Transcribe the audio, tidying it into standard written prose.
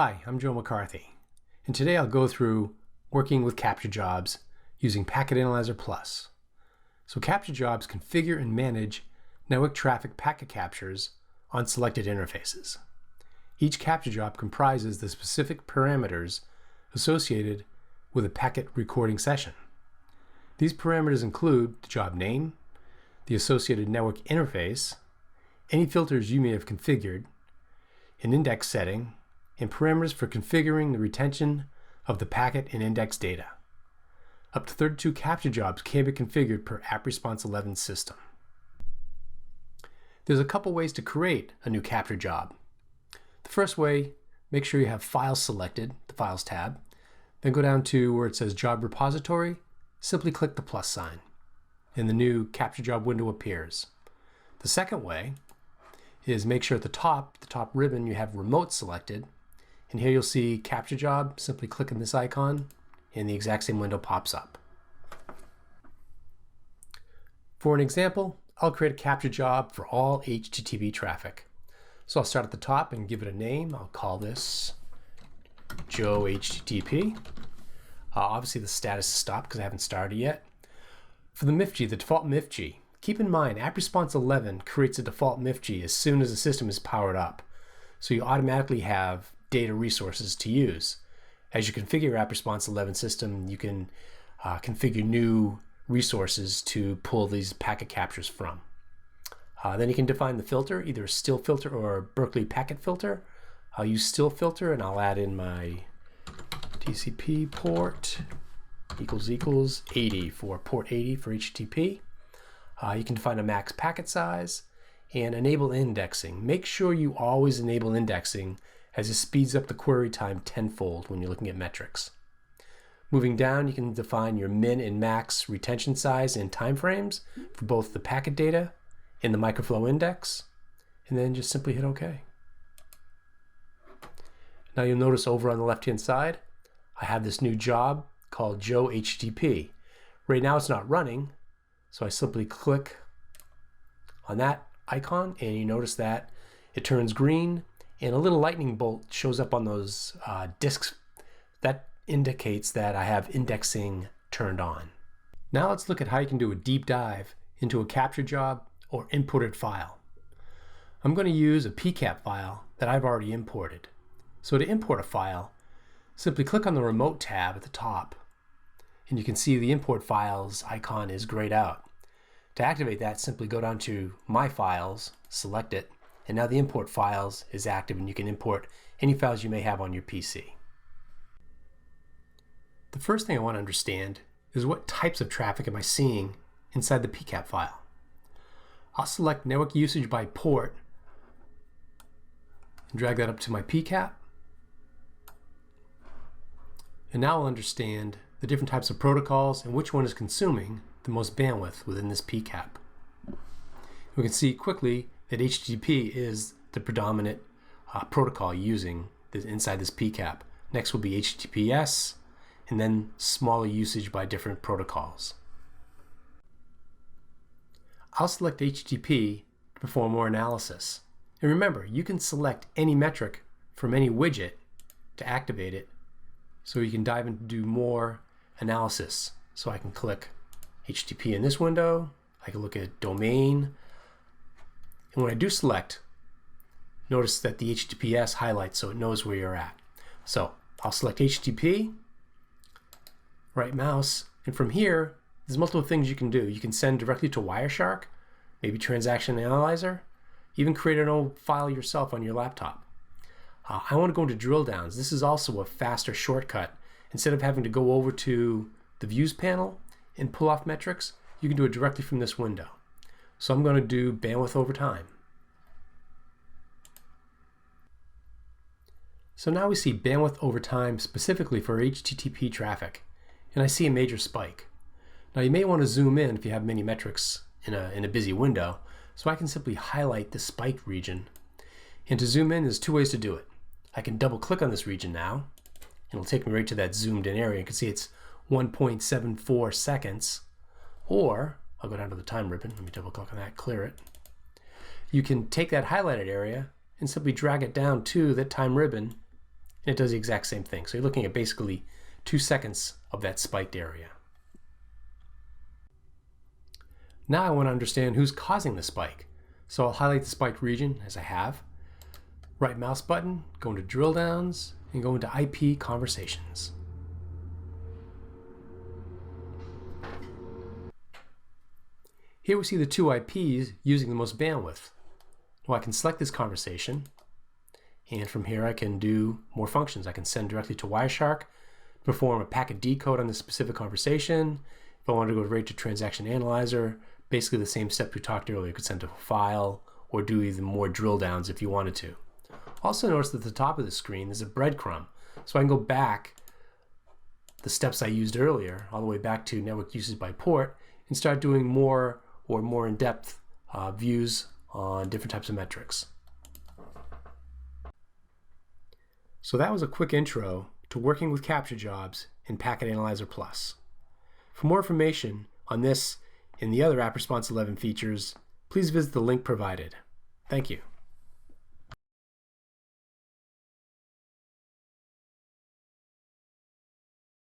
Hi, I'm Joe McCarthy, and today I'll go through working with capture jobs using Packet Analyzer Plus. So capture jobs configure and manage network traffic packet captures on selected interfaces. Each capture job comprises the specific parameters associated with a packet recording session. These parameters include the job name, the associated network interface, any filters you may have configured, an index setting, and parameters for configuring the retention of the packet and index data. Up to 32 capture jobs can be configured per AppResponse 11 system. There's a couple ways to create a new capture job. The first way, make sure you have Files selected, the Files tab, then go down to where it says Job Repository, simply click the plus sign, and the new capture job window appears. The second way is make sure at the top ribbon, you have Remote selected, and here you'll see capture job. Simply click on this icon and the exact same window pops up. For an example, I'll create a capture job for all HTTP traffic. So I'll start at the top and give it a name. I'll call this Joe HTTP. Obviously the status is stopped because I haven't started yet. For the MIFG, the default MIFG, keep in mind AppResponse 11 creates a default MIFG as soon as the system is powered up. So you automatically have data resources to use. As you configure your AppResponse 11 system, you can configure new resources to pull these packet captures from. Then you can define the filter, either a still filter or a Berkeley packet filter. I'll use still filter and I'll add in my TCP port equals 80 for port 80 for HTTP. You can define a max packet size and enable indexing. Make sure you always enable indexing as it speeds up the query time tenfold when you're looking at metrics. Moving down, you can define your min and max retention size and timeframes for both the packet data and the microflow index, and then just simply hit OK. Now you'll notice over on the left-hand side, I have this new job called Joe HTTP. Right now it's not running, so I simply click on that icon and you notice that it turns green and a little lightning bolt shows up on those disks. That indicates that I have indexing turned on. Now let's look at how you can do a deep dive into a capture job or imported file. I'm going to use a PCAP file that I've already imported. So to import a file, simply click on the Remote tab at the top, and you can see the import files icon is grayed out. To activate that, simply go down to My Files, select it, and now the import files is active and you can import any files you may have on your PC. The first thing I want to understand is what types of traffic am I seeing inside the PCAP file. I'll select network usage by port and drag that up to my PCAP. And now I'll understand the different types of protocols and which one is consuming the most bandwidth within this PCAP. We can see quickly that HTTP is the predominant protocol using inside this PCAP. Next will be HTTPS, and then smaller usage by different protocols. I'll select HTTP to perform more analysis. And remember, you can select any metric from any widget to activate it, so you can dive and do more analysis. So I can click HTTP in this window, I can look at domain, and when I do select, notice that the HTTPS highlights so it knows where you're at. So I'll select HTTP, right mouse, and from here, there's multiple things you can do. You can send directly to Wireshark, maybe Transaction Analyzer, even create an old file yourself on your laptop. I want to go into drill downs. This is also a faster shortcut. Instead of having to go over to the Views panel and pull off metrics, you can do it directly from this window. So I'm going to do bandwidth over time. So now we see bandwidth over time specifically for HTTP traffic, and I see a major spike. Now you may want to zoom in if you have many metrics in a busy window, so I can simply highlight the spiked region. And to zoom in, there's two ways to do it. I can double click on this region now, and it'll take me right to that zoomed in area. You can see it's 1.74 seconds, or I'll go down to the time ribbon. Let me double click on that, clear it. You can take that highlighted area and simply drag it down to that time ribbon and it does the exact same thing. So you're looking at basically 2 seconds of that spiked area. Now I want to understand who's causing the spike. So I'll highlight the spiked region as I have. Right mouse button, go into drill downs, and go into IP conversations. Here we see the 2 IPs using the most bandwidth. Well, I can select this conversation, and from here I can do more functions. I can send directly to Wireshark, perform a packet decode on this specific conversation. If I want to go right to Transaction Analyzer, basically the same step we talked earlier. You could send to a file or do even more drill downs if you wanted to. Also notice that at the top of the screen there's a breadcrumb. So I can go back the steps I used earlier, all the way back to network usage by port, and start doing more in-depth views on different types of metrics. So that was a quick intro to working with capture jobs in Packet Analyzer Plus. For more information on this and the other App Response 11 features, please visit the link provided. Thank you.